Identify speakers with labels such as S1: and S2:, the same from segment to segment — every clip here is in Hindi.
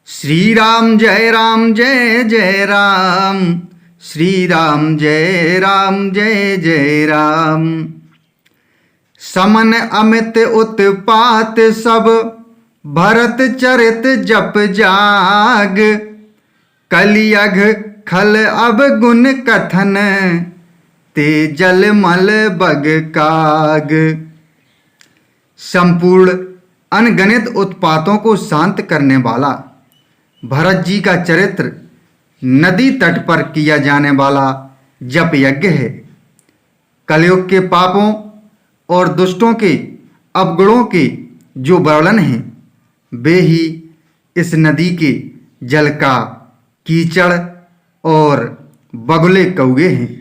S1: श्री राम जय जय राम, श्री राम जय जय राम। समन अमित उत्पात सब, भरत चरित जप जाग। कलियघ खल अब गुण कथन, ते जल मल बग काग। संपूर्ण अनगणित उत्पातों को शांत करने वाला भरत जी का चरित्र नदी तट पर किया जाने वाला जप यज्ञ है। कलयुग के पापों और दुष्टों के अवगुणों के जो वर्णन हैं, वे ही इस नदी के जल का कीचड़ और बगुले कौए हैं।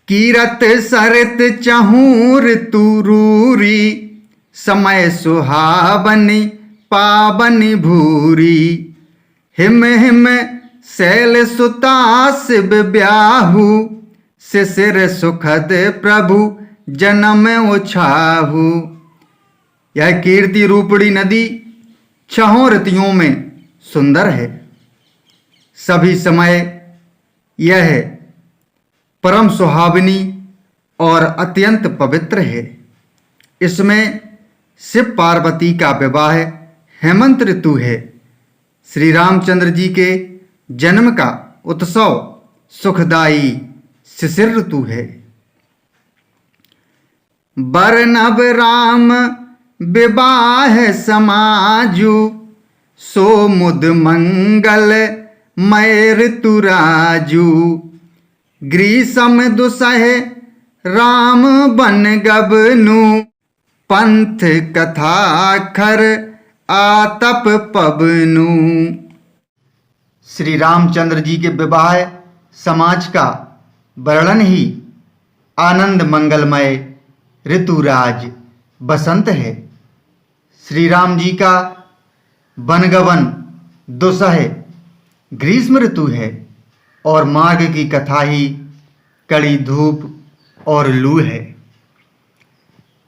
S1: कीरत सरित चहूर तुरूरी, समय सुहावनी पावनी भूरी। हिम हिम शैल सुता शिव ब्याहु, शिशिर सुखद प्रभु जन्म उछाहु। यह कीर्ति रूपड़ी नदी छहों ऋतुओं में सुंदर है। सभी समय यह परम सुहावनी और अत्यंत पवित्र है। इसमें शिव पार्वती का विवाह हेमंत ऋतु है। श्री रामचंद्र जी के जन्म का उत्सव सुखदायी शिशिर ऋतु है। बरनब राम विवाह समाजु, सो मुद मंगल मय ऋतु राजू। ग्रीसम दुसह राम बन गबनु, पंथ कथा खर आतप पवनु। श्री रामचंद्र जी के विवाह समाज का वर्णन ही आनंद मंगलमय ऋतुराज बसंत है। श्री राम जी का वनगमन दुसह ग्रीष्म ऋतु है और मार्ग की कथा ही कड़ी धूप और लू है।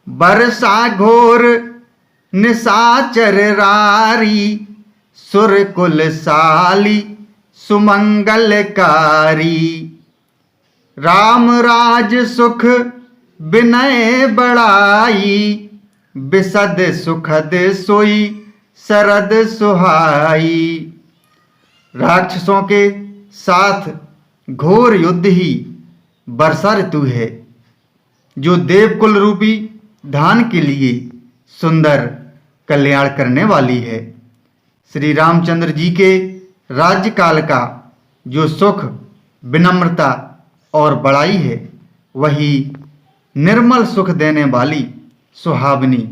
S1: बरसा घोर निशाचर रारी, सुर कुल साली सुमंगलकारी। राम राज सुख विनय बड़ाई, बिसद सुखद सोई शरद सुहाई। राक्षसों के साथ घोर युद्ध ही वर्षा ऋतु है, जो देवकुल रूपी धान के लिए सुंदर कल्याण करने वाली है। श्री रामचंद्र जी के राज्यकाल का जो सुख, विनम्रता और बड़ाई है, वही निर्मल सुख देने वाली सुहावनी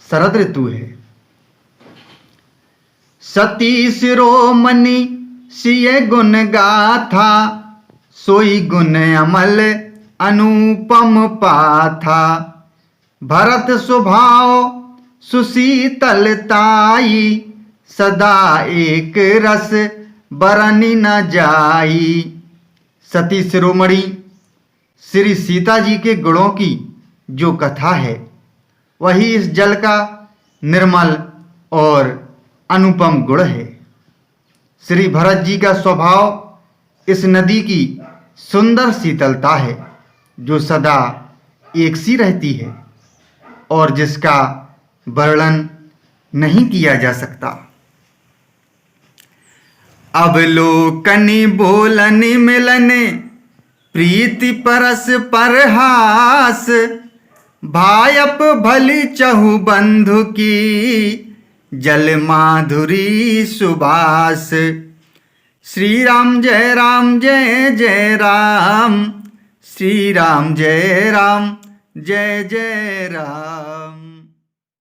S1: शरद ऋतु है। सती शिरोमणि सिय गुण गाथा, सोई गुण अमल अनुपम पाथा। भरत स्वभाव सुशीतलताई, सदा एक रस बरनी न जाई। सती शिरोमणि श्री सीता जी के गुणों की जो कथा है, वही इस जल का निर्मल और अनुपम गुण है। श्री भरत जी का स्वभाव इस नदी की सुंदर शीतलता है, जो सदा एक सी रहती है और जिसका वर्णन नहीं किया जा सकता। अवलोकनी बोलनी मिलने, प्रीति परस परहास। भायप भली चहु बंधु की, जल माधुरी सुबास। श्री राम जय जय राम, श्री राम जय जय राम।